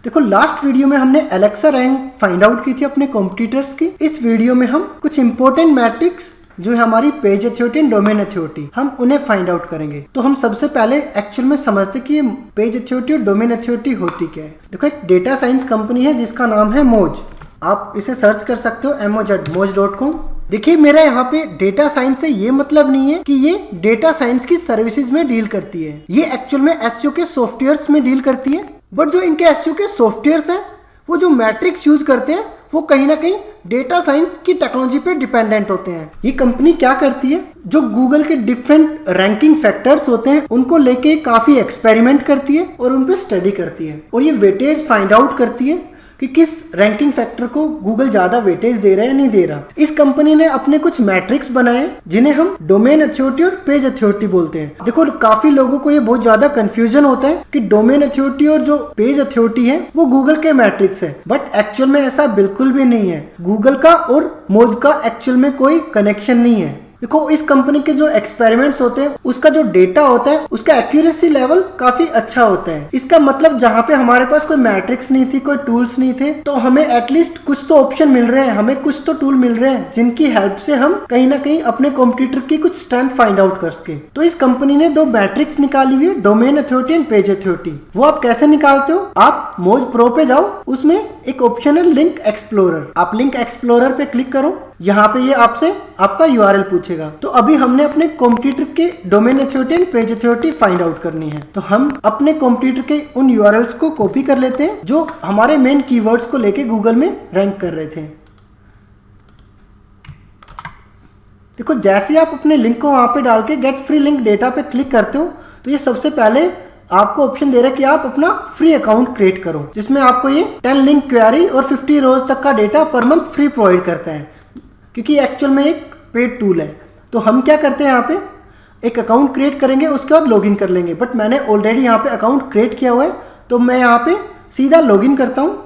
देखो last video में हमने एलेक्सा रैंक फाइंड आउट की थी अपने कॉम्पिटिटर्स की। इस वीडियो में हम कुछ इंपॉर्टेंट मैट्रिक्स जो है हमारी page authority and domain authority, हम उन्हें फाइंड आउट करेंगे। तो हम सबसे पहले एक्चुअल में समझते कि ये पेज अथॉरिटी और डोमेन अथॉरिटी होती क्या है। देखो एक डेटा साइंस कंपनी है जिसका नाम है मोज। आप इसे सर्च कर सकते हो moz.com। देखिए मेरा यहाँ पे डेटा साइंस से ये मतलब नहीं है कि ये डेटा साइंस की सर्विसेज में डील करती है, ये एक्चुअल में एसईओ के सॉफ्टवेयर्स में डील करती है। बट जो इनके एसईओ के सॉफ्टवेयर्स हैं वो जो मैट्रिक्स यूज करते हैं वो कहीं ना कहीं डेटा साइंस की टेक्नोलॉजी पे डिपेंडेंट होते हैं। ये कंपनी क्या करती है, जो गूगल के डिफरेंट रैंकिंग फैक्टर्स होते हैं उनको लेके काफी एक्सपेरिमेंट करती है और उन पे स्टडी करती है और ये वेटेज फाइंड आउट करती है कि किस रैंकिंग फैक्टर को गूगल ज्यादा वेटेज दे रहा है या नहीं दे रहा। इस कंपनी ने अपने कुछ मैट्रिक्स बनाए जिन्हें हम डोमेन अथॉरिटी और पेज अथॉरिटी बोलते हैं। देखो काफी लोगों को ये बहुत ज्यादा कंफ्यूजन होता है कि डोमेन अथॉरिटी और जो पेज अथॉरिटी है वो गूगल के मैट्रिक्स है, बट एक्चुअल में ऐसा बिल्कुल भी नहीं है। गूगल का और मोज का एक्चुअल में कोई कनेक्शन नहीं है। देखो इस कंपनी के जो एक्सपेरिमेंट्स होते हैं उसका जो डेटा होता है उसका एक्यूरेसी लेवल काफी अच्छा होता है। इसका मतलब जहाँ पे हमारे पास कोई मैट्रिक्स नहीं थी, कोई टूल्स नहीं थे, तो हमें एटलीस्ट कुछ तो ऑप्शन मिल रहे हैं, हमें कुछ तो टूल मिल रहे हैं जिनकी हेल्प से हम कहीं ना कहीं अपने कंप्यूटर की कुछ स्ट्रेंथ फाइंड आउट कर सके। तो इस कंपनी ने दो मैट्रिक्स निकाली हुई है, domain authority and page authority. वो आप कैसे निकालते हो, आप मोज प्रो पे जाओ, उसमें एक ऑप्शन है लिंक एक्सप्लोरर। आप लिंक एक्सप्लोरर पे क्लिक करो, यहाँ पे ये आपसे आपका यूआरएल पूछेगा। तो अभी हमने अपने कंप्यूटर के domain authority and page authority find out करनी है। तो हम अपने कंप्यूटर के उन यूआरएल्स को कॉपी कर लेते हैं जो हमारे मेन कीवर्ड्स को लेके गूगल में रैंक कर रहे थे। देखो जैसे ही आप अपने लिंक को वहां पे डाल के गेट फ्री लिंक डेटा पे क्लिक करते हो तो ये सबसे पहले आपको ऑप्शन दे रहा है कि आप अपना फ्री अकाउंट क्रिएट करो, जिसमें आपको ये 10 लिंक क्वेरी और 50 रोज तक का data per month free provide करता है, क्योंकि एक्चुअल में एक पेड टूल है। तो हम क्या करते हैं, यहाँ पे एक अकाउंट क्रिएट करेंगे, उसके बाद लॉगिन कर लेंगे। बट मैंने ऑलरेडी यहाँ पे अकाउंट क्रिएट किया हुआ है तो मैं यहाँ पे सीधा लॉगिन करता हूँ।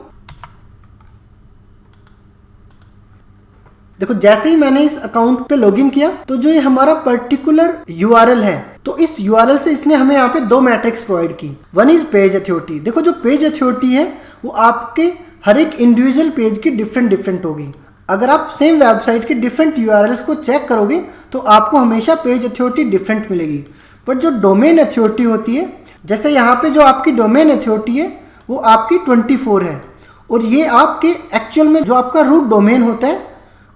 देखो जैसे ही मैंने इस अकाउंट पे लॉगिन किया तो जो ये हमारा पर्टिकुलर यूआरएल है, तो इस यूआरएल से इसने हमें यहाँ पे दो मैट्रिक्स प्रोवाइड की। One is page authority. देखो जो पेज अथॉरिटी है वो आपके हर एक इंडिविजुअल पेज की डिफरेंट होगी। अगर आप सेम वेबसाइट के डिफरेंट यूआरएल्स को चेक करोगे तो आपको हमेशा पेज अथॉरिटी डिफरेंट मिलेगी। बट जो डोमेन अथॉरिटी होती है, जैसे यहाँ पे जो आपकी डोमेन अथॉरिटी है वो आपकी 24 है और ये आपके एक्चुअल में जो आपका रूट डोमेन होता है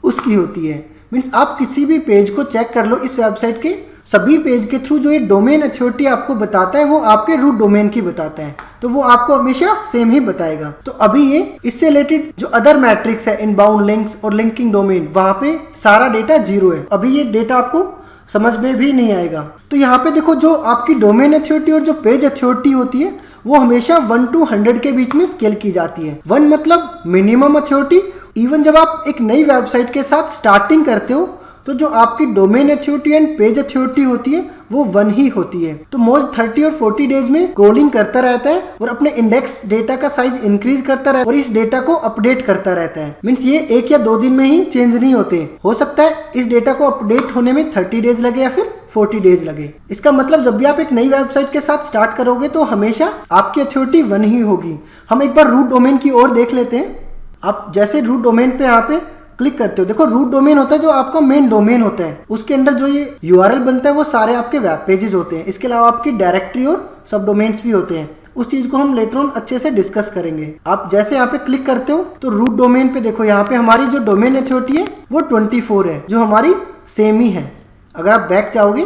उसकी होती है। मीन्स आप किसी भी पेज को चेक कर लो, इस वेबसाइट के सभी पेज के थ्रू जो ये डोमेन अथॉरिटी आपको बताता है वो आपके रूट डोमेन की बताता है, तो वो आपको हमेशा सेम ही बताएगा। तो अभी ये इससे रिलेटेड जो अदर मैट्रिक्स है, इनबाउंड लिंक्स और लिंकिंग डोमेन, वहां पे सारा डेटा 0 है। अभी ये डेटा आपको समझ में भी नहीं आएगा। तो यहाँ पे देखो जो आपकी डोमेन अथॉरिटी और जो पेज अथॉरिटी होती है वो हमेशा 1 to 100 के बीच में स्केल की जाती है। 1 मतलब मिनिमम अथॉरिटी। इवन जब आप एक नई वेबसाइट के साथ स्टार्टिंग करते हो तो जो आपकी domain authority and page authority होती है वो 1 ही होती है। तो मोज 30 और 40 डेज में स्क्रॉलिंग करता रहता है और अपने इंडेक्स डेटा का साइज इंक्रीज करता रहता है और इस डेटा को अपडेट करता रहता है। मीन्स ये 1 या 2 दिन में ही चेंज नहीं होते। हो सकता है इस डेटा को अपडेट होने में 30 डेज लगे या फिर 40 डेज लगे। इसका मतलब जब भी आप एक नई वेबसाइट के साथ स्टार्ट करोगे तो हमेशा आपकी अथॉरिटी 1 ही होगी। हम एक बार रूट डोमेन की ओर देख लेते हैं। आप जैसे रूट डोमेन पे यहाँ पे क्लिक करते हो, देखो रूट डोमेन होता है जो आपका मेन डोमेन होता है, उसके अंदर जो ये यूआरएल बनता है वो सारे आपके वेब पेजेस होते हैं। इसके अलावा आपकी डायरेक्टरी और सब डोमेन्स भी होते हैं। उस चीज को हम लेटर ऑन अच्छे से डिस्कस करेंगे। आप जैसे यहाँ पे क्लिक करते हो तो रूट डोमेन पे देखो यहाँ पे हमारी जो डोमेन अथॉरिटी है वो 24 है, जो हमारी सेम ही है। अगर आप बैक जाओगे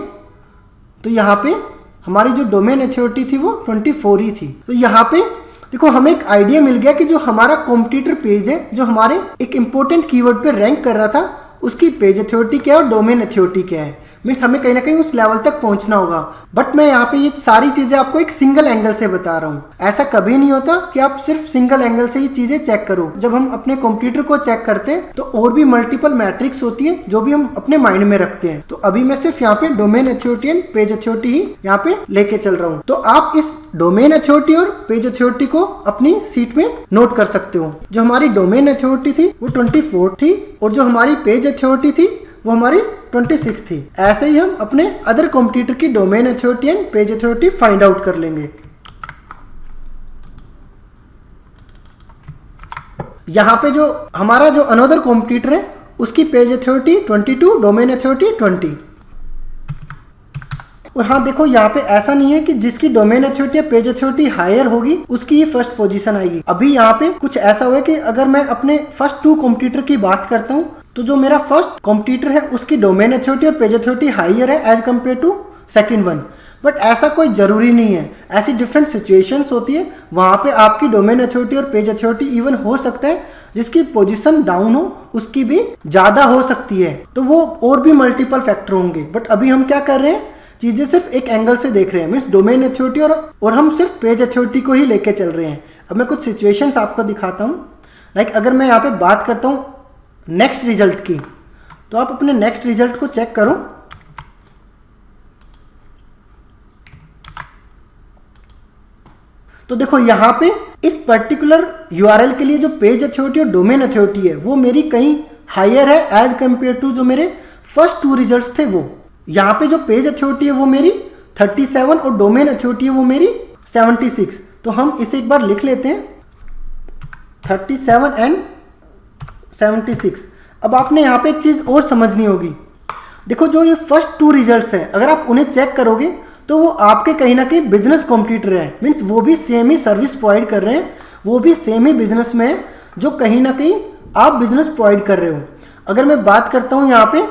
तो यहाँ पे हमारी जो डोमेन अथॉरिटी थी वो 24 ही थी। तो यहाँ पे देखो हमें एक आइडिया मिल गया कि जो हमारा कॉम्पिटिटर पेज है, जो हमारे एक इंपॉर्टेंट कीवर्ड पे रैंक कर रहा था, उसकी पेज अथॉरिटी क्या है और डोमेन अथॉरिटी क्या है। मीन्स हमें कहीं ना कहीं उस लेवल तक पहुंचना होगा। बट मैं यहाँ पे ये सारी चीजें आपको एक सिंगल एंगल से बता रहा हूँ। ऐसा कभी नहीं होता कि आप सिर्फ सिंगल एंगल से ये चीजें चेक करो। जब हम अपने कंप्यूटर को चेक करते हैं तो और भी मल्टीपल मैट्रिक्स होती है जो भी हम अपने माइंड में रखते हैं। तो अभी मैं सिर्फ यहाँ पे domain authority and page authority ही यहाँ पे लेके चल रहा हूँ। तो आप इस डोमेन अथॉरिटी और पेज अथॉरिटी को अपनी सीट में नोट कर सकते हो। जो हमारी डोमेन अथॉरिटी थी वो 24 थी और जो हमारी पेज अथॉरिटी थी वो हमारी 26 थी। ऐसे ही हम अपने अदर कंप्यूटर की domain authority and page authority find out कर लेंगे। यहाँ पे जो हमारा जो अनदर कंप्यूटर है उसकी पेज अथॉरिटी 22, डोमेन अथॉरिटी 20। और हाँ देखो यहाँ पे ऐसा नहीं है कि जिसकी डोमेन अथॉरिटी या पेज अथॉरिटी हायर होगी उसकी ये फर्स्ट पोजीशन आएगी। अभी यहाँ पे कुछ ऐसा हुआ है कि अगर मैं अपने फर्स्ट 2 कंप्यूटर की बात करता हूँ तो जो मेरा फर्स्ट कंप्यूटर है उसकी डोमेन अथॉरिटी और पेज अथॉरिटी हायर है as compare to second one. But ऐसा कोई जरूरी नहीं है, ऐसी डिफरेंट सिचुएशंस होती है, वहाँ पे आपकी डोमेन अथॉरिटी और पेज अथॉरिटी इवन हो सकता है जिसकी पोजीशन डाउन हो उसकी भी ज़्यादा हो सकती है, तो वो और भी मल्टीपल फैक्टर होंगे। बट अभी हम क्या कर रहे हैं, चीज़ें सिर्फ एक एंगल से देख रहे हैं, मीन्स डोमेन अथॉरिटी और हम सिर्फ पेज अथॉरिटी को ही लेके चल रहे हैं। अब मैं कुछ सिचुएशंस आपको दिखाता हूँ। लाइक अगर मैं यहाँ पे बात करता हूँ नेक्स्ट रिजल्ट की, तो आप अपने नेक्स्ट रिजल्ट को चेक करो। तो देखो यहाँ पे इस पर्टिकुलर यूआरएल के लिए जो पेज अथॉरिटी और डोमेन अथॉरिटी है वो मेरी कहीं हायर है एज कम्पेयर टू जो मेरे फर्स्ट 2 रिजल्ट्स थे वो। यहाँ पे जो पेज अथॉरिटी है वो मेरी 37 और डोमेन अथॉरिटी है वो मेरी 76। तो हम इसे एक बार लिख लेते हैं 37 एंड 76। अब आपने यहाँ पे एक चीज़ और समझनी होगी। देखो जो ये फर्स्ट 2 रिजल्ट्स हैं अगर आप उन्हें चेक करोगे तो वो आपके कहीं ना कहीं बिजनेस कॉम्पिटिटर हैं, मीन्स वो भी सेम ही सर्विस प्रोवाइड कर रहे हैं, वो भी सेम ही बिजनेस में है जो कहीं ना कहीं आप बिजनेस प्रोवाइड कर रहे हो। अगर मैं बात करता हूँ यहाँ पे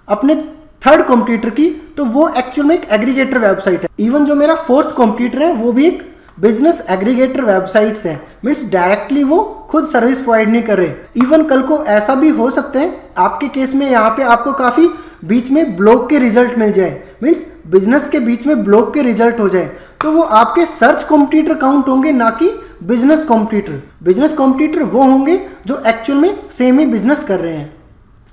अपने थर्ड कॉम्पिटिटर की, तो वो एक्चुअल में एक एग्रीगेटर वेबसाइट है। इवन जो मेरा फोर्थ कॉम्पिटिटर है वो भी एक बिजनेस एग्रीगेटर वेबसाइट्स है, मीन्स डायरेक्टली वो खुद सर्विस प्रोवाइड नहीं कर रहे। इवन कल को ऐसा भी हो सकता है आपके केस में यहाँ पे आपको काफ़ी बीच में ब्लॉक के रिजल्ट मिल जाए, मीन्स बिजनेस के बीच में ब्लॉक के रिजल्ट हो जाए, तो वो आपके सर्च कॉम्पिटिटर काउंट होंगे ना कि बिजनेस कॉम्पिटिटर। बिजनेस कॉम्पिटिटर वो होंगे जो एक्चुअल में सेम ही बिजनेस कर रहे हैं।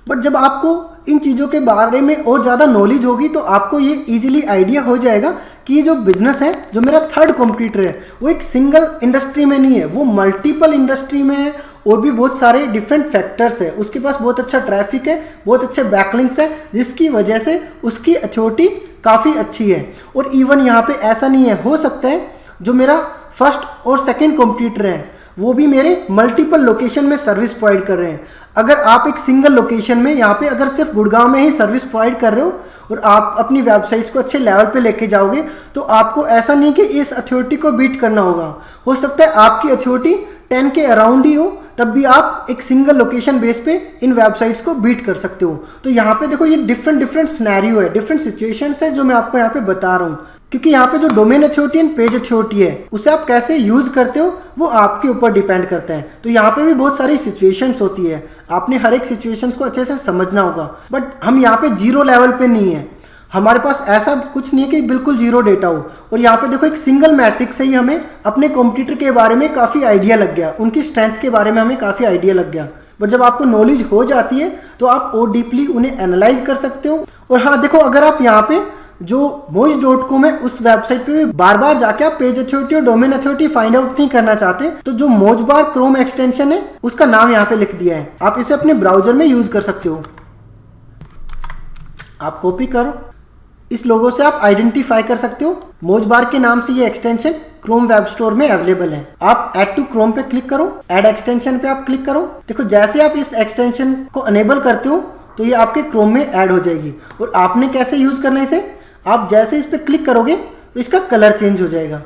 बट जब आपको इन चीज़ों के बारे में और ज़्यादा नॉलेज होगी तो आपको ये इजीली आइडिया हो जाएगा कि ये जो बिजनेस है, जो मेरा थर्ड कॉम्पिटिटर है, वो एक सिंगल इंडस्ट्री में नहीं है, वो मल्टीपल इंडस्ट्री में है और भी बहुत सारे डिफरेंट फैक्टर्स है। उसके पास बहुत अच्छा ट्रैफिक है, बहुत अच्छे बैकलिंक्स है, जिसकी वजह से उसकी अथॉरिटी काफ़ी अच्छी है। और इवन यहाँ पे ऐसा नहीं है, हो सकता है जो मेरा फर्स्ट और सेकेंड कॉम्पिटिटर है वो भी मेरे मल्टीपल लोकेशन में सर्विस प्रोवाइड कर रहे हैं। अगर आप एक सिंगल लोकेशन में यहाँ पे अगर सिर्फ गुड़गांव में ही सर्विस प्रोवाइड कर रहे हो और आप अपनी वेबसाइट्स को अच्छे लेवल पे लेके जाओगे तो आपको ऐसा नहीं कि इस अथॉरिटी को बीट करना होगा। हो सकता है आपकी अथॉरिटी 10 के अराउंड ही हो, तब भी आप एक सिंगल लोकेशन बेस पे इन वेबसाइट्स को बीट कर सकते हो। तो यहाँ पे देखो ये डिफरेंट सिनेरियो है, डिफरेंट सिचुएशंस है जो मैं आपको यहाँ पे बता रहा हूँ, क्योंकि यहाँ पे जो domain authority and page authority है उसे आप कैसे यूज करते हो वो आपके ऊपर डिपेंड करता है। तो यहाँ पे भी बहुत सारी सिचुएशंस होती है, आपने हर एक सिचुएशंस को अच्छे से समझना होगा। बट हम यहाँ पे जीरो लेवल पे नहीं है, हमारे पास ऐसा कुछ नहीं है कि बिल्कुल जीरो डेटा हो। और यहाँ पे देखो एक सिंगल मैट्रिक्स से ही हमें अपने कॉम्पिटिटर के बारे में काफ़ी आइडिया लग गया, उनकी स्ट्रेंथ के बारे में हमें काफ़ी आइडिया लग गया। बट जब आपको नॉलेज हो जाती है तो आप और डीपली उन्हें एनालाइज कर सकते हो। और हाँ देखो, अगर आप यहाँ पे जो moz.com है उस वेबसाइट पे भी बार बार जाके आप पेज अथॉरिटी और डोमेन अथॉरिटी फाइंड आउट नहीं करना चाहते तो जो मोजबार क्रोम एक्सटेंशन है उसका नाम यहाँ पे लिख दिया है, आप इसे अपने ब्राउजर में यूज कर सकते हो। आप कॉपी करो, इस लोगो से आप आइडेंटिफाई कर सकते हो। मोजबार के नाम से ये एक्सटेंशन क्रोम वेब स्टोर में अवेलेबल है। आप ऐड टू क्रोम पे क्लिक करो, ऐड एक्सटेंशन पे आप क्लिक करो। देखो जैसे आप इस एक्सटेंशन को अनेबल करते हो तो ये आपके क्रोम में ऐड हो जाएगी। और आपने कैसे यूज करना है इसे, आप जैसे इस पे क्लिक करोगे तो इसका कलर चेंज हो जाएगा।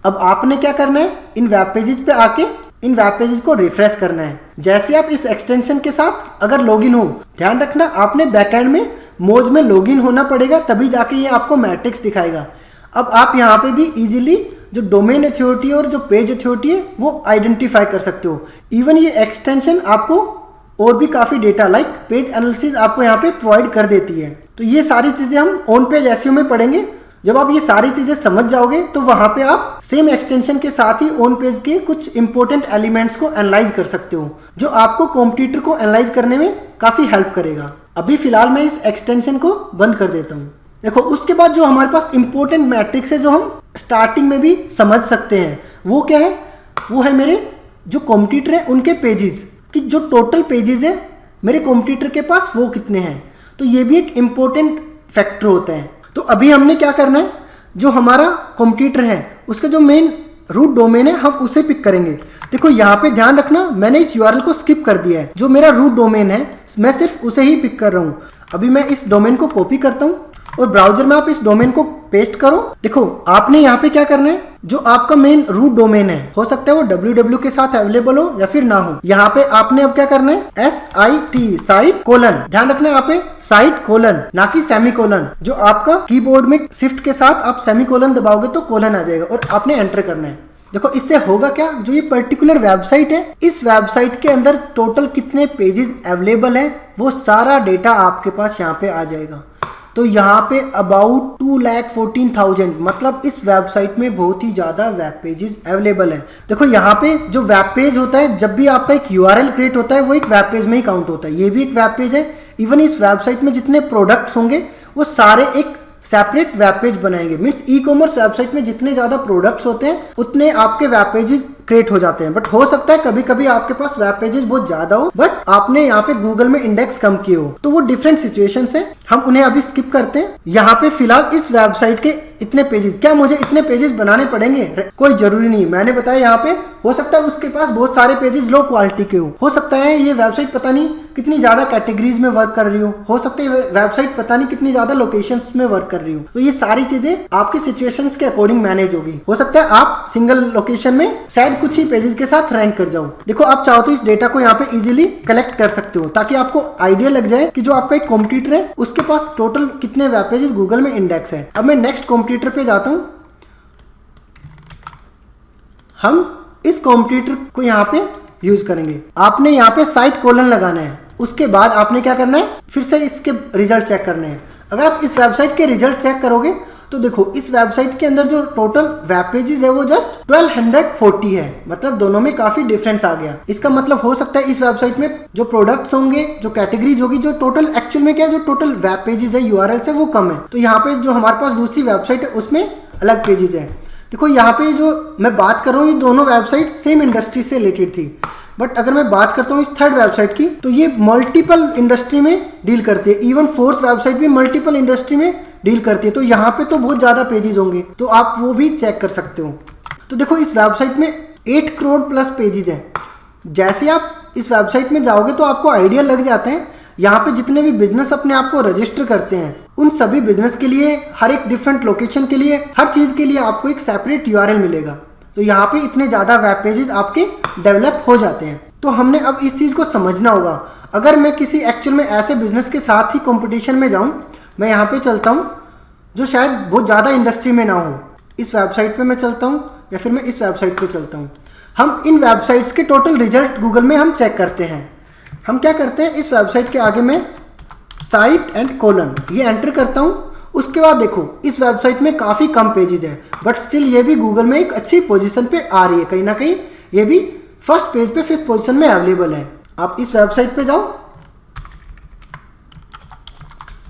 अब आपने क्या करना है, इन वेब पेजेस पे आके इन वेब पेजेस को रिफ्रेश करना है। जैसे आप इस एक्सटेंशन के साथ अगर लॉगिन हो, ध्यान रखना आपने बैकएंड में मोज में लॉगिन होना पड़ेगा, तभी जाके ये आपको मैट्रिक्स दिखाएगा। अब आप यहाँ पे भी इजीली जो डोमेन अथॉरिटी और जो पेज अथॉरिटी है वो आइडेंटिफाई कर सकते हो। इवन ये एक्सटेंशन आपको और भी काफ़ी डेटा लाइक पेज एनालिसिस आपको यहाँ पे प्रोवाइड कर देती है। तो ये सारी चीज़ें हम ऑन पेज एसईओ में पढ़ेंगे। जब आप ये सारी चीज़ें समझ जाओगे तो वहाँ पे आप सेम एक्सटेंशन के साथ ही ऑन पेज के कुछ इंपॉर्टेंट एलिमेंट्स को एनालाइज कर सकते हो, जो आपको कॉम्पिटिटर को एनालाइज करने में काफ़ी हेल्प करेगा। अभी फिलहाल मैं इस एक्सटेंशन को बंद कर देता हूँ। देखो उसके बाद जो हमारे पास इंपॉर्टेंट मैट्रिक्स है जो हम स्टार्टिंग में भी समझ सकते हैं, वो क्या है, वो है मेरे जो कॉम्पिटिटर है उनके पेजेस कि जो टोटल पेजेस है मेरे कॉम्पिटिटर के पास वो कितने हैं। तो ये भी एक इम्पोर्टेंट फैक्टर होता है। तो अभी हमने क्या करना है, जो हमारा कॉम्पिटिटर है उसका जो मेन रूट डोमेन है हम उसे पिक करेंगे। देखो यहाँ पे ध्यान रखना, मैंने इस यूआरएल को स्किप कर दिया है। जो मेरा रूट डोमेन है मैं सिर्फ उसे ही पिक कर रहा हूँ। अभी मैं इस डोमेन को कॉपी करता हूँ और ब्राउजर में आप इस डोमेन को पेस्ट करो। देखो आपने यहाँ पे क्या करना है, जो आपका मेन रूट डोमेन है, हो सकता है वो www के साथ अवेलेबल हो या फिर ना हो। यहाँ पे आपने अब क्या करना है, SIT साइट कोलन, ध्यान रखना यहाँ पे साइट कोलन ना कि सेमीकोलन। जो आपका कीबोर्ड में शिफ्ट के साथ आप सेमीकोलन दबाओगे तो कोलन आ जाएगा और आपने एंटर करना है। देखो इससे होगा क्या, जो ये पर्टिकुलर वेबसाइट है, इस वेबसाइट के अंदर टोटल कितने पेजेस अवेलेबल है वो सारा डेटा आपके पास यहाँ पे आ जाएगा। तो यहाँ पे अबाउट 2,14,000 मतलब इस वेबसाइट में बहुत ही ज़्यादा वेब पेजेस अवेलेबल है। देखो यहाँ पे जो वेब पेज होता है, जब भी आपका एक यूआरएल क्रिएट होता है वो एक वेब पेज में ही काउंट होता है। ये भी एक वेब पेज है। इवन इस वेबसाइट में जितने प्रोडक्ट्स होंगे वो सारे एक सेपरेट वेब पेज बनाएंगे। मीन्स ई कॉमर्स वेबसाइट में जितने ज़्यादा प्रोडक्ट्स होते हैं उतने आपके वेब पेजेस क्रिएट हो जाते हैं। बट हो सकता है कभी कभी आपके पास वेब पेजेस बहुत ज्यादा हो बट आपने यहाँ पे गूगल में इंडेक्स कम किए हो, तो वो डिफरेंट सिचुएशन है, हम उन्हें अभी स्किप करते हैं। यहाँ पे फिलहाल इस वेबसाइट के इतने पेजेस, क्या मुझे इतने पेजेस बनाने पड़ेंगे? कोई जरूरी नहीं। मैंने बताया यहाँ पे हो सकता है उसके पास बहुत सारे पेजेस लो क्वालिटी के हो सकता है ये वेबसाइट पता नहीं कितनी ज्यादा कैटेगरीज में वर्क कर रही हो सकता है वेबसाइट पता नहीं कितनी ज्यादा लोकेशंस में वर्क कर रही हो। तो ये सारी चीजें आपके सिचुएशंस के अकॉर्डिंग मैनेज होगी। हो सकता है आप सिंगल लोकेशन में शायद कुछ ही पेजेस के साथ रैंक कर जाओ। देखो आप चाहो तो इस डेटा को यहाँ पे इजीली कलेक्ट कर सकते हो ताकि आपको आइडिया लग जाए कि जो आपका एक कॉम्पिटिटर है उसके पास टोटल कितने वेब पेजेस गूगल में इंडेक्स है। अब मैं नेक्स्ट कॉम्पिटिटर पे जाता हूँ। हम इस कॉम्पिटिटर को यहाँ पे यूज करेंगे। आपने यहाँ पे साइट कोलन लगाना है। उसके बाद आपने क्या करना है, फिर से इसके रिजल्ट चेक करने हैं। अगर आप इस वेबसाइट के रिजल्ट चेक करोगे तो देखो इस वेबसाइट के अंदर जो टोटल वेब पेजेस है वो जस्ट 1240 है। मतलब दोनों में काफी डिफरेंस आ गया। इसका मतलब हो सकता है इस वेबसाइट में जो प्रोडक्ट्स होंगे, जो कैटेगरीज होगी, जो टोटल एक्चुअल में क्या है, जो टोटल वेब पेजेस है यूआरएल से वो कम है। तो यहाँ पे जो हमारे पास दूसरी वेबसाइट है उसमें अलग पेजेस है। देखो यहाँ पे जो मैं बात कर रहा हूँ ये दोनों वेबसाइट सेम इंडस्ट्री से रिलेटेड थी। बट अगर मैं बात करता हूँ इस थर्ड वेबसाइट की तो ये मल्टीपल इंडस्ट्री में डील करती है। इवन फोर्थ वेबसाइट भी मल्टीपल इंडस्ट्री में डील करती है। तो यहाँ पे तो बहुत ज़्यादा पेजेस होंगे, तो आप वो भी चेक कर सकते हो। तो देखो इस वेबसाइट में 8 करोड़ प्लस पेजेस हैं। जैसे आप इस वेबसाइट में जाओगे तो आपको आइडिया लग जाता है। यहाँ पे जितने भी बिजनेस अपने आप को रजिस्टर करते हैं उन सभी बिजनेस के लिए, हर एक डिफरेंट लोकेशन के लिए, हर चीज़ के लिए आपको एक सेपरेट यूआरएल मिलेगा। तो यहाँ पे इतने ज़्यादा वेब पेजेस आपके डेवलप हो जाते हैं। तो हमने अब इस चीज़ को समझना होगा। अगर मैं किसी एक्चुअल में ऐसे बिजनेस के साथ ही कंपटीशन में जाऊँ, मैं यहाँ पे चलता हूँ जो शायद बहुत ज़्यादा इंडस्ट्री में ना हो, इस वेबसाइट पे मैं चलता हूँ या फिर मैं इस वेबसाइट पे चलता हूँ। हम इन वेबसाइट्स के टोटल रिजल्ट गूगल में हम चेक करते हैं। हम क्या करते हैं, इस वेबसाइट के आगे में साइट एंड कोलन ये एंटर करता हूँ। उसके बाद देखो इस वेबसाइट में काफ़ी कम पेजेस है बट स्टिल ये भी गूगल में एक अच्छी पोजीशन पे आ रही है। कहीं ना कहीं ये भी फर्स्ट पेज पे 5th पोजीशन में अवेलेबल है। आप इस वेबसाइट पे जाओ,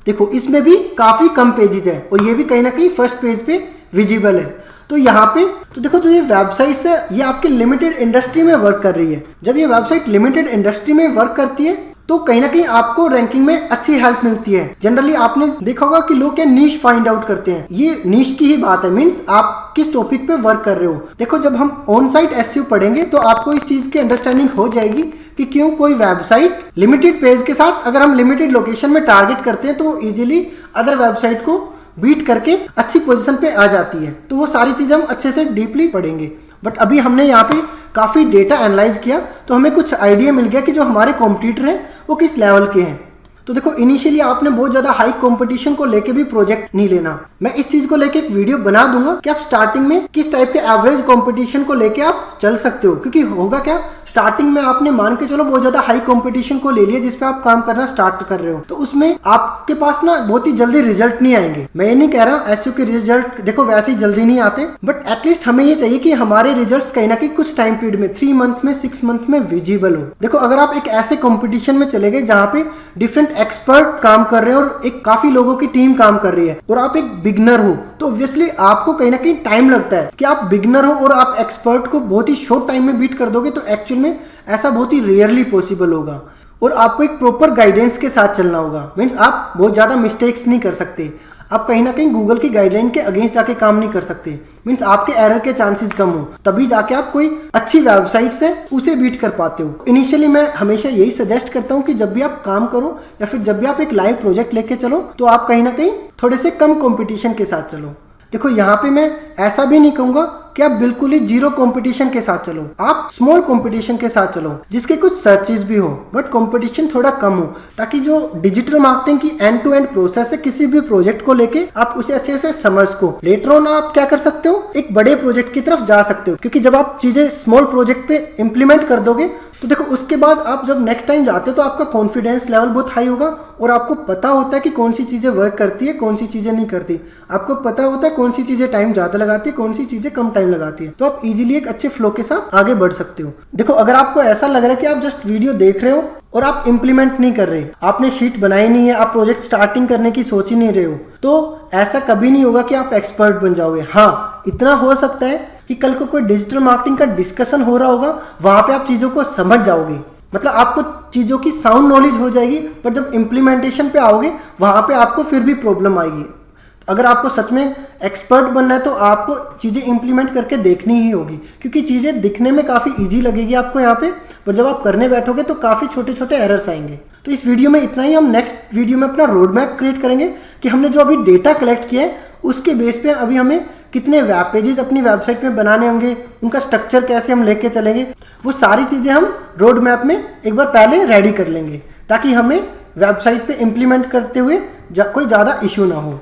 देखो इसमें भी काफ़ी कम पेजेस है और ये भी कहीं ना कहीं फर्स्ट पेज पे विजिबल है। तो यहाँ पे तो देखो जो ये वेबसाइट्स है ये आपके लिमिटेड इंडस्ट्री में वर्क कर रही है। जब ये वेबसाइट लिमिटेड इंडस्ट्री में वर्क करती है तो कहीं ना कहीं आपको रैंकिंग में अच्छी हेल्प मिलती है। जनरली आपने देखा होगा कि लोग क्या नीश फाइंड आउट करते हैं। ये नीश की ही बात है, मीन्स आप किस टॉपिक पे वर्क कर रहे हो। देखो जब हम ऑन साइट एसईओ पढ़ेंगे तो आपको इस चीज की अंडरस्टैंडिंग हो जाएगी कि क्यों कोई वेबसाइट लिमिटेड पेज के साथ अगर हम लिमिटेड लोकेशन में टारगेट करते हैं तो वो इजीली अदर वेबसाइट को बीट करके अच्छी पोजीशन पे आ जाती है। तो वो सारी चीजें हम अच्छे से डीपली पढ़ेंगे। बट अभी हमने यहाँ पे काफ़ी डेटा एनालाइज किया तो हमें कुछ आइडिया मिल गया कि जो हमारे कॉम्पिटिटर हैं वो किस लेवल के हैं। तो देखो इनिशियली आपने बहुत ज़्यादा हाई कंपटीशन को लेके भी प्रोजेक्ट नहीं लेना। मैं इस चीज़ को लेके एक वीडियो बना दूंगा कि आप स्टार्टिंग में किस टाइप के एवरेज कंपटीशन को लेके आप चल सकते हो। क्योंकि होगा क्या, स्टार्टिंग में आपने मान के चलो बहुत ज़्यादा हाई कंपटीशन को ले लिया जिसपे आप काम करना स्टार्ट कर रहे हो, तो उसमें आपके पास ना बहुत ही जल्दी रिजल्ट नहीं आएंगे। मैं ये नहीं कह रहा एसईओ के रिजल्ट देखो वैसे ही जल्दी नहीं आते, बट एटलीस्ट हमें ये चाहिए कि हमारे रिजल्ट्स कहीं ना कहीं कुछ टाइम पीरियड में 3 मंथ में 6 मंथ में विजिबल हो। देखो अगर आप एक ऐसे कंपटीशन में चले गए जहाँ पे डिफरेंट एक्सपर्ट काम कर रहे हैं और एक काफी लोगों की टीम काम कर रही है और आप एक बिगनर हो, तो ऑब्वियसली आपको कहीं ना कहीं टाइम लगता है कि आप बिगनर हो और आप एक्सपर्ट को बहुत ही शॉर्ट टाइम में बीट कर दोगे। तो एक्चुअल में ऐसा बहुत ही रेयरली पॉसिबल होगा और आपको एक प्रॉपर गाइडेंस के साथ चलना होगा। मीन्स आप बहुत ज़्यादा मिस्टेक्स नहीं कर सकते। आप कहीं ना कहीं गूगल की गाइडलाइन के अगेंस्ट जाके काम नहीं कर सकते। मीन्स आपके एरर के चांसेस कम हो, तभी जाके आप कोई अच्छी वेबसाइट से उसे बीट कर पाते हो। इनिशियली मैं हमेशा यही सजेस्ट करता हूँ कि जब भी आप काम करो या फिर जब भी आप एक लाइव प्रोजेक्ट लेके चलो तो आप कहीं ना कहीं थोड़े से कम कंपटीशन के साथ चलो। देखो यहाँ पे मैं ऐसा भी नहीं कहूंगा कि आप बिल्कुल ही जीरो कंपटीशन के साथ चलो, आप स्मॉल कंपटीशन के साथ चलो जिसके कुछ सर्चेस भी हो बट कंपटीशन थोड़ा कम हो, ताकि जो डिजिटल मार्केटिंग की एंड टू एंड प्रोसेस है किसी भी प्रोजेक्ट को लेके आप उसे अच्छे से समझ को लेटर ऑन आप क्या कर सकते हो, एक बड़े प्रोजेक्ट की तरफ जा सकते हो। क्योंकि जब आप चीजें स्मॉल प्रोजेक्ट पे इम्प्लीमेंट कर दोगे तो देखो उसके बाद आप जब नेक्स्ट टाइम जाते हो तो आपका कॉन्फिडेंस लेवल बहुत हाई होगा और आपको पता होता है कि कौन सी चीज़ें वर्क करती है, कौन सी चीज़ें नहीं करती। आपको पता होता है कौन सी चीज़ें टाइम ज़्यादा लगाती है, कौन सी चीज़ें कम टाइम लगाती है, तो आप इजीली एक अच्छे फ्लो के साथ आगे बढ़ सकते हो। देखो अगर आपको ऐसा लग रहा है कि आप जस्ट वीडियो देख रहे हो और आप इम्प्लीमेंट नहीं कर रहे, आपने शीट बनाई नहीं है, आप प्रोजेक्ट स्टार्टिंग करने की सोच ही नहीं रहे हो, तो ऐसा कभी नहीं होगा कि आप एक्सपर्ट बन जाओगे। हाँ, इतना हो सकता है कि कल को कोई डिजिटल मार्केटिंग का डिस्कशन हो रहा होगा, वहां पे आप चीज़ों को समझ जाओगे, मतलब आपको चीज़ों की साउंड नॉलेज हो जाएगी, पर जब इम्प्लीमेंटेशन पे आओगे वहाँ पे आपको फिर भी प्रॉब्लम आएगी। अगर आपको सच में एक्सपर्ट बनना है तो आपको चीज़ें इम्प्लीमेंट करके देखनी ही होगी, क्योंकि चीज़ें दिखने में काफ़ी इजी लगेगी आपको यहाँ पे, पर जब आप करने बैठोगे तो काफ़ी छोटे छोटे एरर्स आएंगे। तो इस वीडियो में इतना ही। हम नेक्स्ट वीडियो में अपना रोड मैप क्रिएट करेंगे कि हमने जो अभी डेटा कलेक्ट किया है उसके बेस पे अभी हमें कितने वेब पेजेस अपनी वेबसाइट में बनाने होंगे, उनका स्ट्रक्चर कैसे हम लेके चलेंगे, वो सारी चीज़ें हम रोड मैप में एक बार पहले रेडी कर लेंगे ताकि हमें वेबसाइट पे इम्प्लीमेंट करते हुए कोई ज़्यादा इशू ना हो।